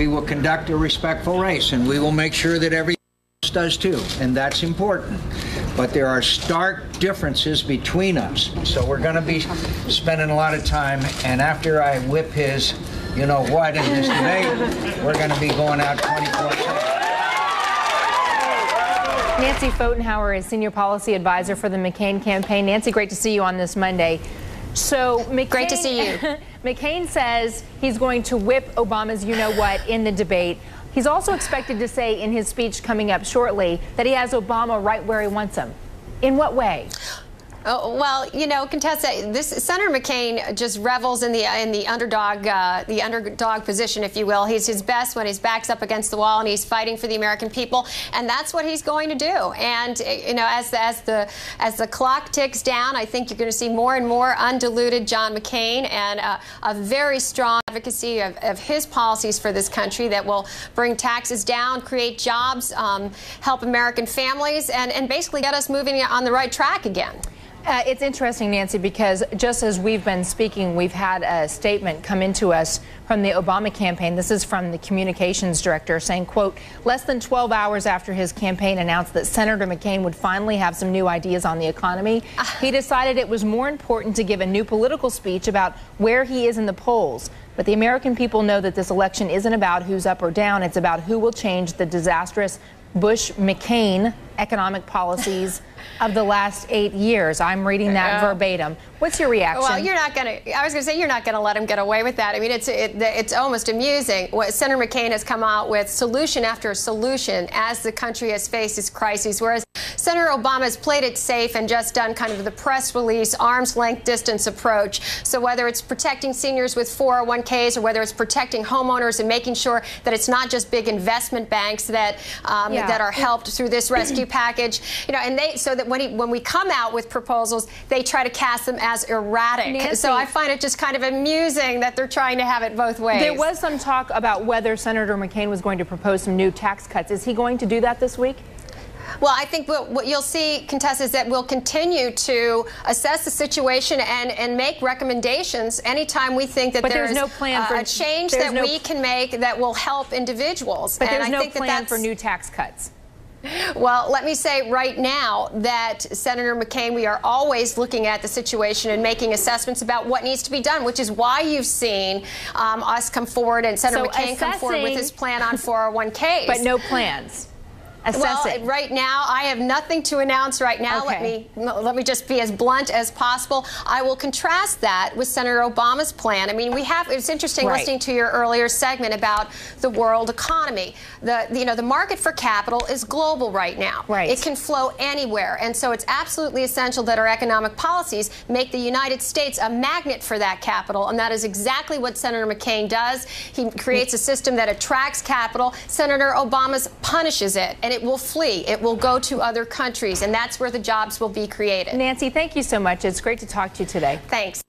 we will conduct a respectful race, and we will make sure that every does too, and that's important. But there are stark differences between us. So we're going to be spending a lot of time, and after I whip his, you know what, in this debate, we're going to be going out 24/7. Nancy Pfotenhauer is Senior Policy Advisor for the McCain campaign. Nancy, great to see you on this Monday. So McCain, great to see you. McCain says he's going to whip Obama's you-know-what in the debate. He's also expected to say in his speech coming up shortly that he has Obama right where he wants him. In what way? Oh, well, you know, Contessa, Senator McCain just revels in the underdog position, if you will. He's his best when his back's up against the wall and he's fighting for the American people, and that's what he's going to do. And you know, as the clock ticks down, I think you're going to see more and more undiluted John McCain and a very strong advocacy of his policies for this country that will bring taxes down, create jobs, help American families, and basically get us moving on the right track again. It's interesting, Nancy, because just as we've been speaking, we've had a statement come into us from the Obama campaign. This is from the communications director saying, quote, less than 12 hours after his campaign announced that Senator McCain would finally have some new ideas on the economy, he decided it was more important to give a new political speech about where he is in the polls. But the American people know that this election isn't about who's up or down. It's about who will change the disastrous Bush-McCain economic policies of the last 8 years. I'm reading that verbatim. What's your reaction? Well, you're not going to, I was going to say, you're not going to let him get away with that. I mean, it's almost amusing. Senator McCain has come out with solution after solution as the country has faced its crises, whereas Senator Obama has played it safe and just done kind of the press release, arm's length distance approach. So whether it's protecting seniors with 401ks or whether it's protecting homeowners and making sure that it's not just big investment banks that that are helped through this rescue package, you know, and so that when we come out with proposals, they try to cast them as erratic. Nancy, so I find it just kind of amusing that they're trying to have it both ways. There was some talk about whether Senator McCain was going to propose some new tax cuts. Is he going to do that this week? Well, I think what you'll see, Contessa, is that we'll continue to assess the situation and make recommendations anytime we think that there's no plan for a change that we can make that will help individuals. But there's no plan for new tax cuts. Well, let me say right now that Senator McCain, we are always looking at the situation and making assessments about what needs to be done, which is why you've seen us come forward and Senator McCain come forward with his plan on 401ks. But no plans. Well, right now, I have nothing to announce right now. Okay. Let me just be as blunt as possible. I will contrast that with Senator Obama's plan. I mean, it's interesting listening to your earlier segment about the world economy. The market for capital is global right now. Right. It can flow anywhere. And so it's absolutely essential that our economic policies make the United States a magnet for that capital. And that is exactly what Senator McCain does. He creates a system that attracts capital. Senator Obama punishes it. And it will flee. It will go to other countries, and that's where the jobs will be created. Nancy, thank you so much. It's great to talk to you today. Thanks.